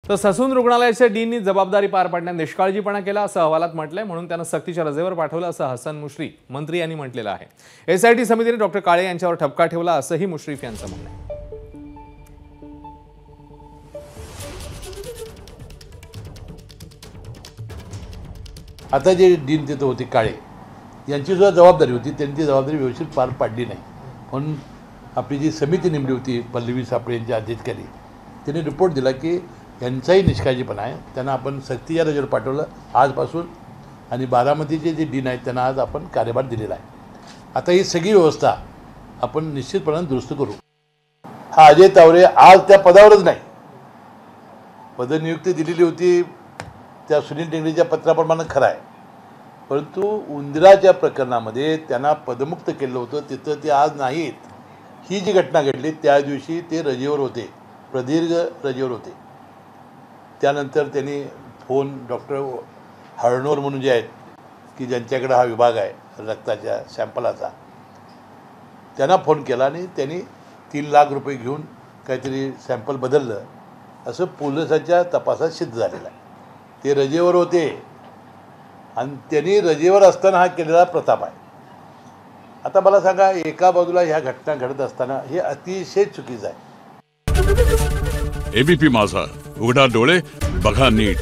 तर ससून रुग्णालयाच्या डीननी जबाबदारी पार पाडण्यात निष्काळजीपणा केला असं अहवालात म्हटलंय, म्हणून त्यांना सक्तीच्या रजेवर पाठवलं असं हसन मुश्रीफ मंत्री यांनी म्हटलेलं आहे। एसआयटी समितीने डॉक्टर काळे यांच्यावर ठपका ठेवला असंही मुश्रीफ यांचं म्हणणं आहे। आता जे डीन तिथं होते काळे यांची सुद्धा जबाबदारी होती, त्यांनी ती जबाबदारी व्यवस्थित पार पाडली नाही, म्हणून आपली जी समिती नेमली होती पल्लवी सापळे यांच्या अध्यक्षतेखाली त्यांनी रिपोर्ट दिला की यांचाही निष्काळजीपणा आहे, त्यांना आपण सक्तीच्या रजेवर पाठवलं आजपासून, आणि बारामतीचे जे डीन आहेत त्यांना आज आपण कार्यभार दिलेला आहे। आता ही सगळी व्यवस्था आपण निश्चितपणे दुरुस्त करू। हा अजय तावरे आज त्या पदावरच नाही, पदनियुक्ती दिलेली होती त्या सुनील टेंगरेच्या पत्राप्रमाणे खरं आहे, परंतु उंदराच्या प्रकरणामध्ये त्यांना पदमुक्त केलं होतं, तिथं ते आज नाहीत। ही जी घटना घडली त्या दिवशी ते रजेवर होते, प्रदीर्घ रजेवर होते। त्यानंतर त्यांनी फोन डॉक्टर हळणोर म्हणून जे आहेत की ज्यांच्याकडे हा विभाग आहे रक्ताच्या सॅम्पलाचा, त्यांना फोन केला आणि त्यांनी 3 लाख रुपये घेऊन काहीतरी सॅम्पल बदललं असं पोलिसांच्या तपासात सिद्ध झालेलं आहे। ते रजेवर होते आणि त्यांनी रजेवर असताना हा केलेला प्रताप आहे। आता मला सांगा, एका बाजूला ह्या घटना घडत असताना हे अतिशय चुकीचं आहे। एबीपी माझा, उघडा डोळे बघा नीट।